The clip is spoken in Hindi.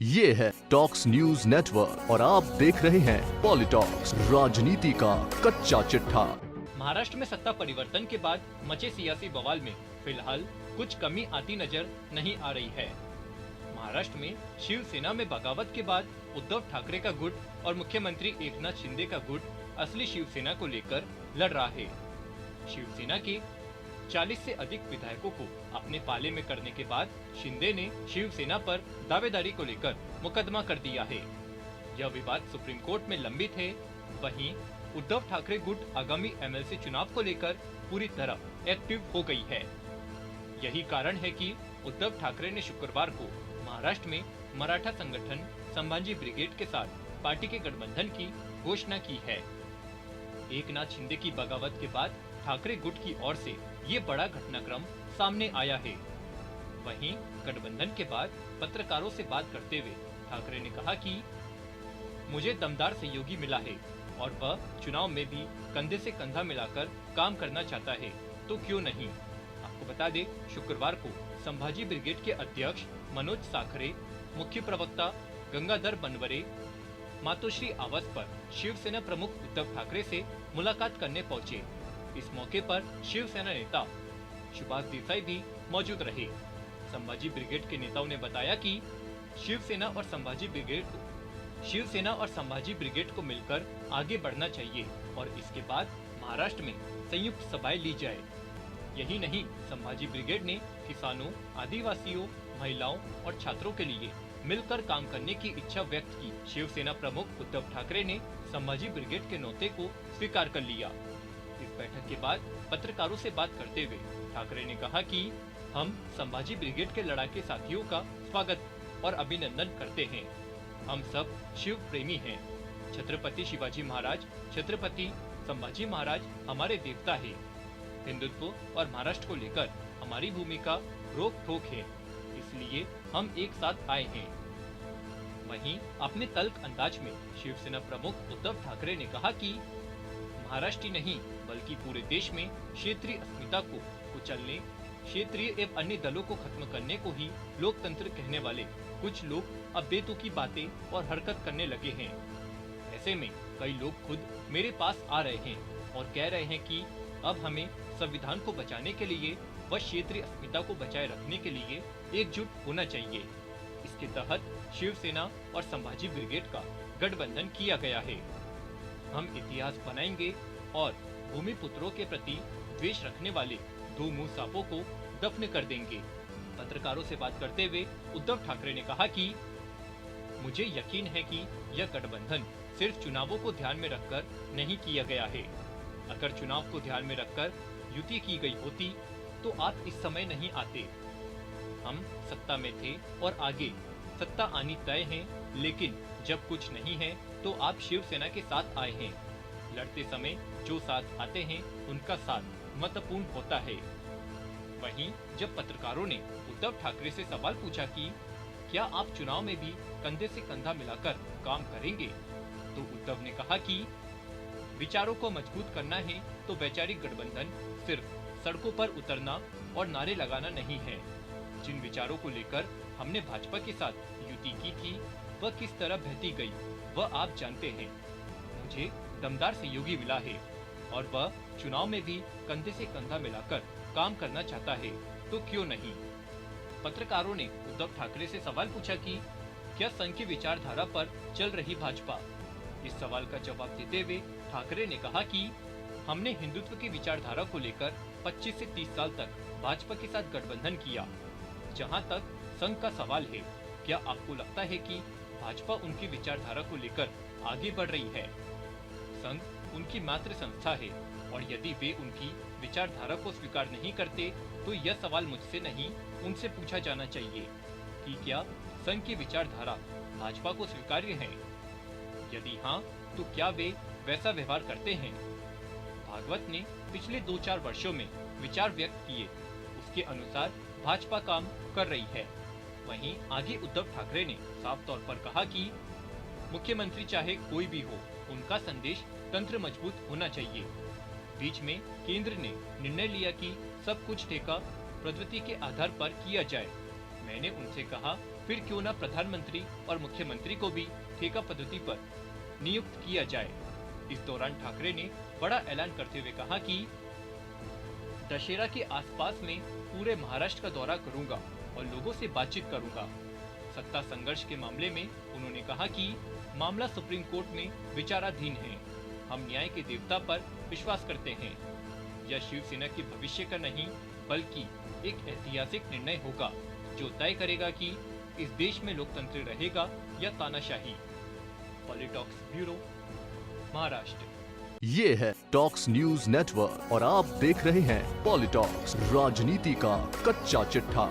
ये है टॉक्स न्यूज नेटवर्क और आप देख रहे हैं पॉलिटॉक्स, राजनीति का कच्चा चिट्ठा। महाराष्ट्र में सत्ता परिवर्तन के बाद मचे सियासी बवाल में फिलहाल कुछ कमी आती नजर नहीं आ रही है। महाराष्ट्र में शिवसेना में बगावत के बाद उद्धव ठाकरे का गुट और मुख्यमंत्री एकनाथ शिंदे का गुट असली शिवसेना को लेकर लड़ रहा है। शिवसेना के 40 से अधिक विधायकों को अपने पाले में करने के बाद शिंदे ने शिवसेना पर दावेदारी को लेकर मुकदमा कर दिया है। यह विवाद सुप्रीम कोर्ट में लंबित है। वहीं उद्धव ठाकरे गुट आगामी एमएलसी चुनाव को लेकर पूरी तरह एक्टिव हो गई है। यही कारण है कि उद्धव ठाकरे ने शुक्रवार को महाराष्ट्र में मराठा संगठन संभाजी ब्रिगेड के साथ पार्टी के गठबंधन की घोषणा की है। एकनाथ शिंदे की बगावत के बाद ठाकरे गुट की ओर से ये बड़ा घटनाक्रम सामने आया है। वहीं गठबंधन के बाद पत्रकारों से बात करते हुए ठाकरे ने कहा कि मुझे दमदार सहयोगी मिला है और वह चुनाव में भी कंधे से कंधा मिलाकर काम करना चाहता है, तो क्यों नहीं। आपको बता दें, शुक्रवार को संभाजी ब्रिगेड के अध्यक्ष मनोज साखरे, मुख्य प्रवक्ता गंगाधर बनवरे मातोश्री आवास पर शिवसेना प्रमुख उद्धव ठाकरे से मुलाकात करने पहुंचे। इस मौके पर शिवसेना नेता सुभाष देसाई भी मौजूद रहे। संभाजी ब्रिगेड के नेताओं ने बताया कि शिवसेना और संभाजी ब्रिगेड को मिलकर आगे बढ़ना चाहिए और इसके बाद महाराष्ट्र में संयुक्त सभाएं ली जाए। यही नहीं, संभाजी ब्रिगेड ने किसानों, आदिवासियों, महिलाओं और छात्रों के लिए मिलकर काम करने की इच्छा व्यक्त की। शिवसेना प्रमुख उद्धव ठाकरे ने संभाजी ब्रिगेड के न्योते को स्वीकार कर लिया। इस बैठक के बाद पत्रकारों से बात करते हुए ठाकरे ने कहा कि हम संभाजी ब्रिगेड के लड़ाके साथियों का स्वागत और अभिनंदन करते हैं। हम सब शिव प्रेमी हैं। छत्रपति शिवाजी महाराज, छत्रपति संभाजी महाराज हमारे देवता है। हिंदुत्व और महाराष्ट्र को लेकर हमारी भूमिका रोक ठोक है, इसलिए हम एक साथ आए हैं। वहीं अपने तल्ख अंदाज में शिवसेना प्रमुख उद्धव ठाकरे ने कहा कि महाराष्ट्र नहीं बल्कि पूरे देश में क्षेत्रीय अस्मिता को कुचलने, क्षेत्रीय एवं अन्य दलों को खत्म करने को ही लोकतंत्र कहने वाले कुछ लोग अब बेतुकी बातें और हरकत करने लगे हैं। ऐसे में कई लोग खुद मेरे पास आ रहे हैं और कह रहे हैं कि अब हमें संविधान को बचाने के लिए व क्षेत्रीय अस्मिता को बचाए रखने के लिए एकजुट होना चाहिए। इसके तहत शिवसेना और संभाजी ब्रिगेड का गठबंधन किया गया है। हम इतिहास बनाएंगे और भूमिपुत्रों के प्रति द्वेष रखने वाले दो मुंह सांपों को दफन कर देंगे। पत्रकारों से बात करते हुए उद्धव ठाकरे ने कहा कि मुझे यकीन है कि यह गठबंधन सिर्फ चुनावों को ध्यान में रखकर नहीं किया गया है। अगर चुनाव को ध्यान में रखकर युति की गई होती तो आप इस समय नहीं आते। हम सत्ता में थे और आगे सत्ता आनी तय है, लेकिन जब कुछ नहीं है तो आप शिवसेना के साथ आए हैं। लड़ते समय जो साथ आते हैं उनका साथ महत्वपूर्ण होता है। वहीं जब पत्रकारों ने उद्धव ठाकरे से सवाल पूछा कि क्या आप चुनाव में भी कंधे से कंधा मिलाकर काम करेंगे, तो उद्धव ने कहा कि विचारों को मजबूत करना है तो वैचारिक गठबंधन सिर्फ सड़कों पर उतरना और नारे लगाना नहीं है। जिन विचारों को लेकर हमने भाजपा के साथ युति की थी वह किस तरह बहती गई वह आप जानते हैं। मुझे दमदार सहयोगी मिला है और वह चुनाव में भी कंधे से कंधा मिलाकर काम करना चाहता है, तो क्यों नहीं। पत्रकारों ने उद्धव ठाकरे से सवाल पूछा कि क्या संघ की विचारधारा पर चल रही भाजपा। इस सवाल का जवाब देते हुए ठाकरे ने कहा कि हमने हिंदुत्व की विचारधारा को लेकर 25 से 30 साल तक भाजपा के साथ गठबंधन किया। जहां तक संघ का सवाल है, क्या आपको लगता है कि भाजपा उनकी विचारधारा को लेकर आगे बढ़ रही है। संघ उनकी मात्र संस्था है और यदि वे उनकी विचारधारा को स्वीकार नहीं करते तो यह सवाल मुझसे नहीं उनसे पूछा जाना चाहिए कि क्या संघ की विचारधारा भाजपा को स्वीकार्य है। यदि हाँ, तो क्या वे वैसा व्यवहार करते हैं। भागवत ने पिछले 2-4 वर्षों में विचार व्यक्त किए, उसके अनुसार भाजपा काम कर रही है। वहीं आगे उद्धव ठाकरे ने साफ तौर पर कहा कि मुख्यमंत्री चाहे कोई भी हो, उनका संदेश तंत्र मजबूत होना चाहिए। बीच में केंद्र ने निर्णय लिया कि सब कुछ ठेका प्रवृत्ति के आधार पर किया जाए। मैंने उनसे कहा फिर क्यों न प्रधानमंत्री और मुख्यमंत्री को भी ठेका पद्धति पर नियुक्त किया जाए। इस दौरान ठाकरे ने बड़ा ऐलान करते हुए कहा कि दशहरा के आसपास में पूरे महाराष्ट्र का दौरा करूंगा और लोगों से बातचीत करूंगा। सत्ता संघर्ष के मामले में उन्होंने कहा कि मामला सुप्रीम कोर्ट में विचाराधीन है। हम न्याय के देवता पर विश्वास करते हैं। यह शिवसेना के भविष्य का नहीं बल्कि एक ऐतिहासिक निर्णय होगा जो तय करेगा कि इस देश में लोकतंत्र रहेगा या तानाशाही। पॉलिटॉक्स ब्यूरो, महाराष्ट्र। ये है टॉक्स न्यूज नेटवर्क और आप देख रहे हैं पॉलिटॉक्स, राजनीति का कच्चा चिट्ठा।